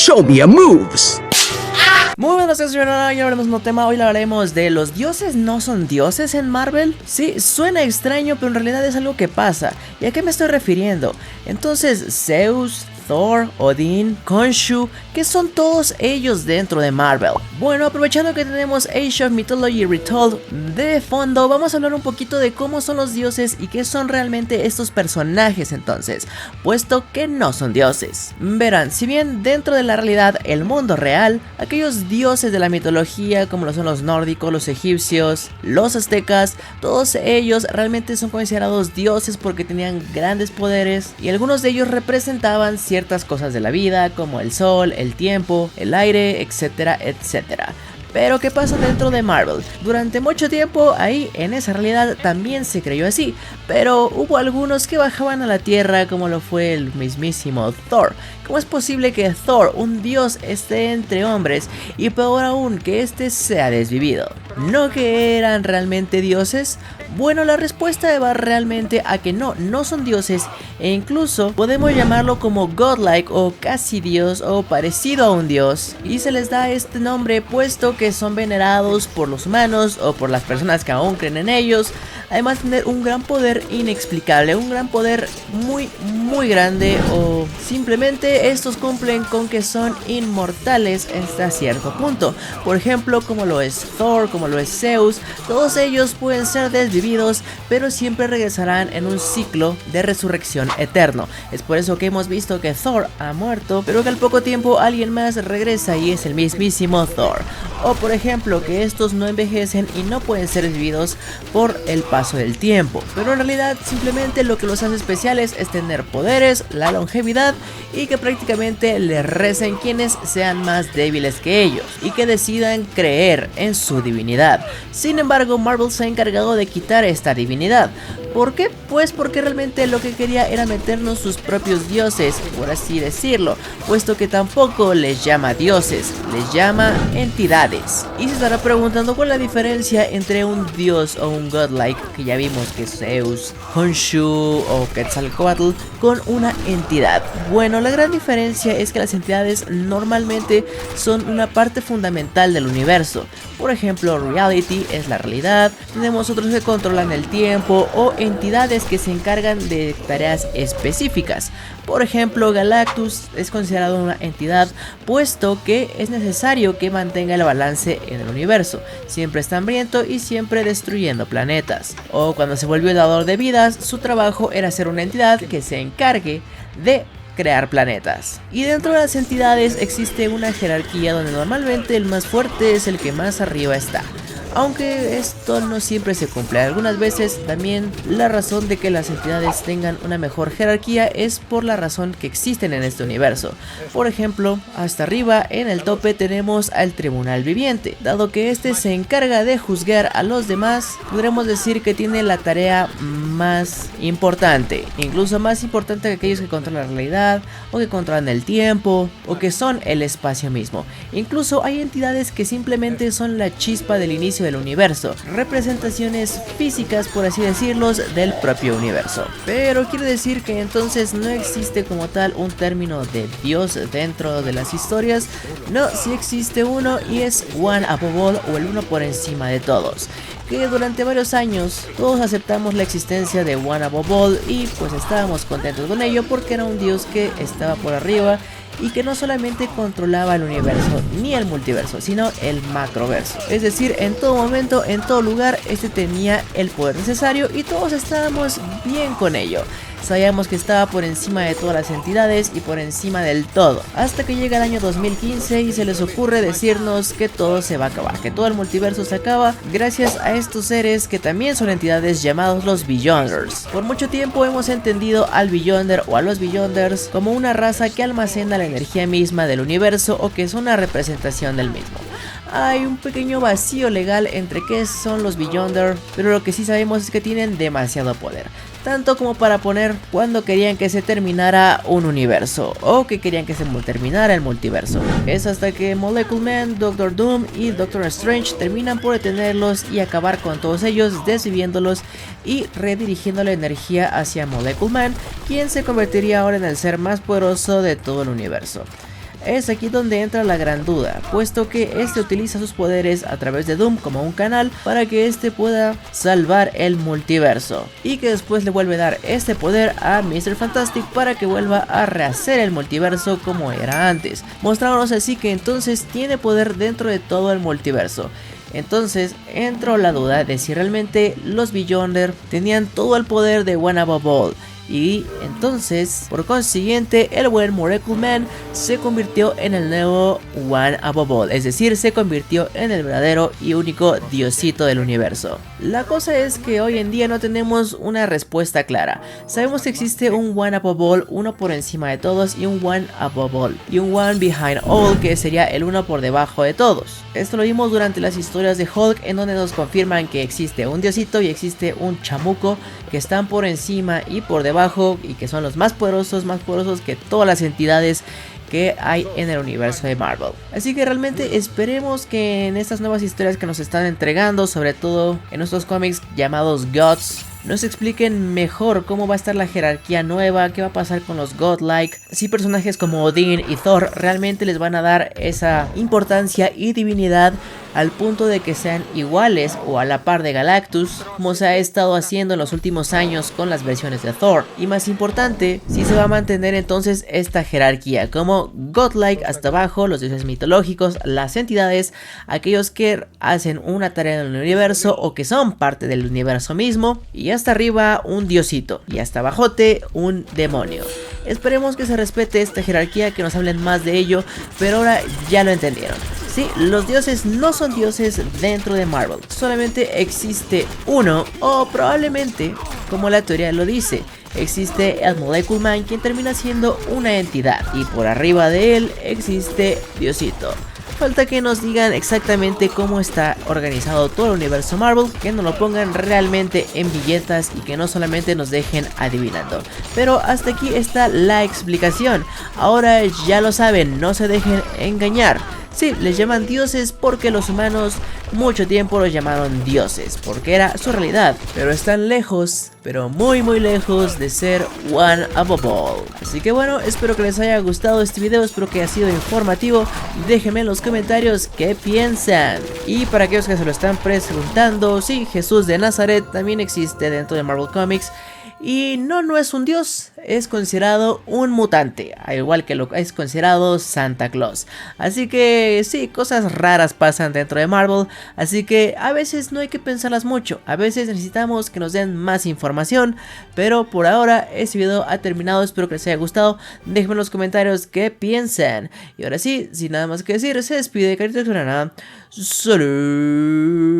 show me your moves. Muy buenas tardes, hoy hablaremos de un tema. Hoy hablaremos de los dioses no son dioses en Marvel. Sí, suena extraño, pero en realidad es algo que pasa. ¿Y a qué me estoy refiriendo? Entonces, Zeus, Thor, Odín, Khonshu, ¿qué son todos ellos dentro de Marvel? Bueno, aprovechando que tenemos Age of Mythology Retold de fondo, vamos a hablar un poquito de cómo son los dioses y qué son realmente estos personajes entonces, puesto que no son dioses. Verán, si bien dentro de la realidad, el mundo real, aquellos dioses de la mitología como lo son los nórdicos, los egipcios, los aztecas, todos ellos realmente son considerados dioses porque tenían grandes poderes y algunos de ellos representaban ciertas cosas de la vida como el sol, el tiempo, el aire, etcétera, etcétera. Pero ¿qué pasa dentro de Marvel? Durante mucho tiempo ahí en esa realidad también se creyó así, pero hubo algunos que bajaban a la tierra como lo fue el mismísimo Thor. ¿Cómo es posible que Thor, un dios, esté entre hombres y peor aún que este sea desvivido? ¿No que eran realmente dioses? Bueno, la respuesta va realmente a que no son dioses e incluso podemos llamarlo como godlike o casi dios o parecido a un dios y se les da este nombre puesto que son venerados por los humanos o por las personas que aún creen en ellos, además de tener un gran poder inexplicable, un gran poder muy grande o simplemente estos cumplen con que son inmortales hasta cierto punto. Por ejemplo, como lo es Thor, como lo es Zeus, todos ellos pueden ser desvividos, pero siempre regresarán en un ciclo de resurrección eterno. Es por eso que hemos visto que Thor ha muerto, pero que al poco tiempo alguien más regresa y es el mismísimo Thor. O por ejemplo que estos no envejecen y no pueden ser vividos por el paso del tiempo, pero en realidad simplemente lo que los hace especiales es tener poderes, la longevidad y que prácticamente les recen quienes sean más débiles que ellos y que decidan creer en su divinidad. Sin embargo, Marvel se ha encargado de quitar esta divinidad. ¿Por qué? Pues porque realmente lo que quería era meternos sus propios dioses, por así decirlo, puesto que tampoco les llama dioses, les llama entidades. Y se estará preguntando cuál es la diferencia entre un dios o un godlike, que ya vimos que es Zeus, Khonshu o Quetzalcóatl, con una entidad. Bueno, la gran diferencia es que las entidades normalmente son una parte fundamental del universo. Por ejemplo, Reality es la realidad, tenemos otros que controlan el tiempo o entidades que se encargan de tareas específicas. Por ejemplo, Galactus es considerado una entidad puesto que es necesario que mantenga el balance en el universo, siempre está hambriento y siempre destruyendo planetas. O cuando se volvió el dador de vidas, su trabajo era ser una entidad que se encargue de crear planetas. Y dentro de las entidades existe una jerarquía donde normalmente el más fuerte es el que más arriba está. Aunque esto no siempre se cumple, algunas veces también la razón de que las entidades tengan una mejor jerarquía es por la razón que existen en este universo. Por ejemplo, hasta arriba en el tope tenemos al Tribunal Viviente. Dado que este se encarga de juzgar a los demás, podremos decir que tiene la tarea más importante, incluso más importante que aquellos que controlan la realidad o que controlan el tiempo o que son el espacio mismo. Incluso hay entidades que simplemente son la chispa del inicio del universo, representaciones físicas por así decirlos del propio universo. Pero quiere decir que entonces no existe como tal un término de Dios dentro de las historias. No, sí existe uno y es One Above All o el uno por encima de todos, que durante varios años todos aceptamos la existencia de One Above All y pues estábamos contentos con ello porque era un dios que estaba por arriba y que no solamente controlaba el universo ni el multiverso, sino el macroverso. Es decir, en todo momento, en todo lugar, este tenía el poder necesario y todos estábamos bien con ello. Sabíamos que estaba por encima de todas las entidades y por encima del todo, hasta que llega el año 2015 y se les ocurre decirnos que todo se va a acabar, que todo el multiverso se acaba gracias a estos seres que también son entidades llamados los Beyonders. Por mucho tiempo hemos entendido al Beyonder o a los Beyonders como una raza que almacena la energía misma del universo o que es una representación del mismo. Hay un pequeño vacío legal entre qué son los Beyonder, pero lo que sí sabemos es que tienen demasiado poder. Tanto como para poner cuando querían que se terminara un universo o que querían que se terminara el multiverso. Es hasta que Molecule Man, Doctor Doom y Doctor Strange terminan por detenerlos y acabar con todos ellos, desviviéndolos y redirigiendo la energía hacia Molecule Man, quien se convertiría ahora en el ser más poderoso de todo el universo. Es aquí donde entra la gran duda, puesto que este utiliza sus poderes a través de Doom como un canal para que este pueda salvar el multiverso, y que después le vuelve a dar este poder a Mr. Fantastic para que vuelva a rehacer el multiverso como era antes, mostrándonos así que entonces tiene poder dentro de todo el multiverso. Entonces entró la duda de si realmente los Beyonder tenían todo el poder de One Above All. Y entonces, por consiguiente, el buen Miracle Man se convirtió en el nuevo One Above All, es decir, se convirtió en el verdadero y único diosito del universo. La cosa es que hoy en día no tenemos una respuesta clara. Sabemos que existe un One Above All, uno por encima de todos, y un One Above All, y un One Behind All, que sería el uno por debajo de todos. Esto lo vimos durante las historias de Hulk, en donde nos confirman que existe un diosito y existe un chamuco que están por encima y por debajo, y que son los más poderosos que todas las entidades que hay en el universo de Marvel. Así que realmente esperemos que en estas nuevas historias que nos están entregando, sobre todo en estos cómics llamados Gods, nos expliquen mejor cómo va a estar la jerarquía nueva, qué va a pasar con los Godlike, si personajes como Odin y Thor realmente les van a dar esa importancia y divinidad al punto de que sean iguales o a la par de Galactus, como se ha estado haciendo en los últimos años con las versiones de Thor. Y más importante, si se va a mantener entonces esta jerarquía, como Godlike hasta abajo, los dioses mitológicos, las entidades, aquellos que hacen una tarea en el universo o que son parte del universo mismo, y hasta arriba un diosito, y hasta abajote un demonio. Esperemos que se respete esta jerarquía, que nos hablen más de ello, pero ahora ya lo entendieron. Sí, los dioses no son dioses dentro de Marvel, solamente existe uno, o probablemente, como la teoría lo dice, existe el Miracle Man, quien termina siendo una entidad, y por arriba de él existe Diosito. Falta que nos digan exactamente cómo está organizado todo el universo Marvel, que nos lo pongan realmente en billetas y que no solamente nos dejen adivinando. Pero hasta aquí está la explicación. Ahora ya lo saben, no se dejen engañar. Sí, les llaman dioses porque los humanos mucho tiempo los llamaron dioses, porque era su realidad, pero están lejos, pero muy lejos de ser One Above All. Así que bueno, espero que les haya gustado este video, espero que haya sido informativo. Déjenme en los comentarios qué piensan. Y para aquellos que se lo están preguntando, sí, Jesús de Nazaret también existe dentro de Marvel Comics. Y no es un dios, es considerado un mutante, al igual que lo es considerado Santa Claus. Así que sí, cosas raras pasan dentro de Marvel, así que a veces no hay que pensarlas mucho, a veces necesitamos que nos den más información. Pero por ahora este video ha terminado, espero que les haya gustado, déjenme en los comentarios qué piensan. Y ahora sí, sin nada más que decir, se despide Carita Explorana. ¡Salud!